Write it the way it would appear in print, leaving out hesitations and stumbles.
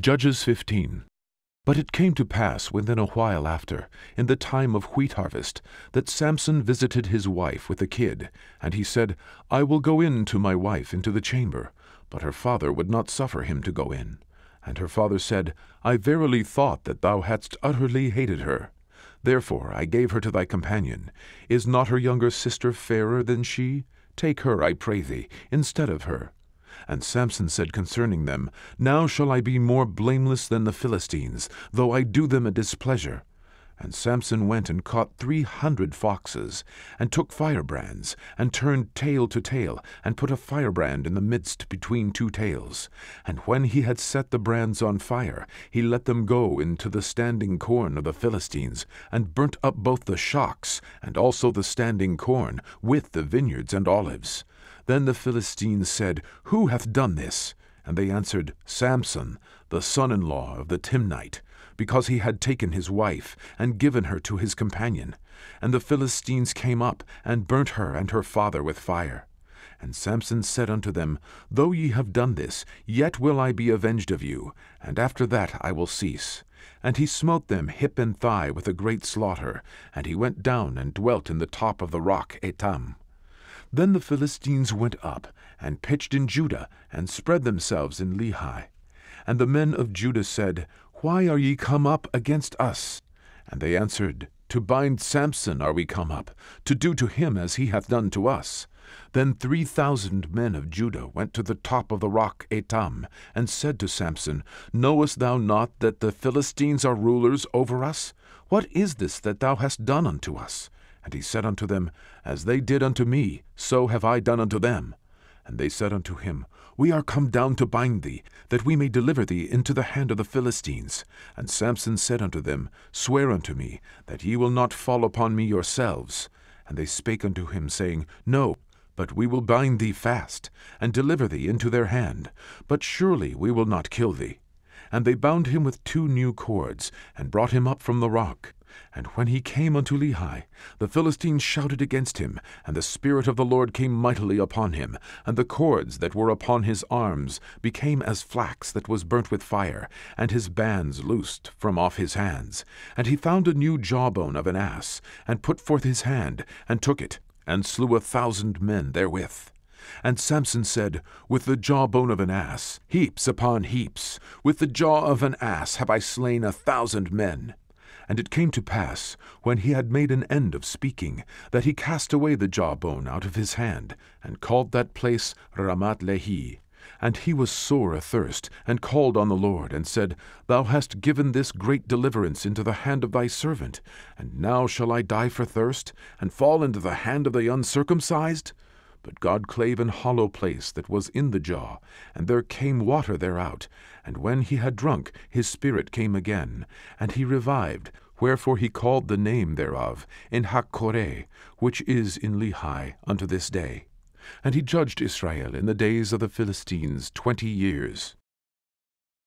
Judges 15. But it came to pass within a while after, in the time of wheat harvest, that Samson visited his wife with a kid, and he said, I will go in to my wife into the chamber. But her father would not suffer him to go in. And her father said, I verily thought that thou hadst utterly hated her. Therefore I gave her to thy companion. Is not her younger sister fairer than she? Take her, I pray thee, instead of her. And Samson said concerning them, Now shall I be more blameless than the Philistines, though I do them a displeasure. And Samson went and caught 300 foxes, and took firebrands, and turned tail to tail, and put a firebrand in the midst between two tails. And when he had set the brands on fire, he let them go into the standing corn of the Philistines, and burnt up both the shocks, and also the standing corn, with the vineyards and olives. Then the Philistines said, Who hath done this? And they answered, Samson, the son-in-law of the Timnite, because he had taken his wife, and given her to his companion. And the Philistines came up, and burnt her and her father with fire. And Samson said unto them, Though ye have done this, yet will I be avenged of you, and after that I will cease. And he smote them hip and thigh with a great slaughter, and he went down and dwelt in the top of the rock Etam. Then the Philistines went up, and pitched in Judah, and spread themselves in Lehi. And the men of Judah said, Why are ye come up against us? And they answered, To bind Samson are we come up, to do to him as he hath done to us. Then 3,000 men of Judah went to the top of the rock Etam, and said to Samson, Knowest thou not that the Philistines are rulers over us? What is this that thou hast done unto us? And he said unto them, As they did unto me, so have I done unto them. And they said unto him, We are come down to bind thee, that we may deliver thee into the hand of the Philistines. And Samson said unto them, Swear unto me, that ye will not fall upon me yourselves. And they spake unto him, saying, No, but we will bind thee fast, and deliver thee into their hand. But surely we will not kill thee. And they bound him with 2 new cords, and brought him up from the rock. And when he came unto Lehi, the Philistines shouted against him, and the Spirit of the Lord came mightily upon him, and the cords that were upon his arms became as flax that was burnt with fire, and his bands loosed from off his hands. And he found a new jawbone of an ass, and put forth his hand, and took it, and slew 1,000 men therewith. And Samson said, With the jawbone of an ass, heaps upon heaps, with the jaw of an ass have I slain 1,000 men. And it came to pass, when he had made an end of speaking, that he cast away the jawbone out of his hand, and called that place Ramath Lehi. And he was sore athirst, and called on the Lord, and said, Thou hast given this great deliverance into the hand of thy servant, and now shall I die for thirst, and fall into the hand of the uncircumcised? But God clave an hollow place that was in the jaw, and there came water thereout. And when he had drunk, his spirit came again, and he revived. Wherefore he called the name thereof En-hakkore, which is in Lehi unto this day. And he judged Israel in the days of the Philistines 20 years.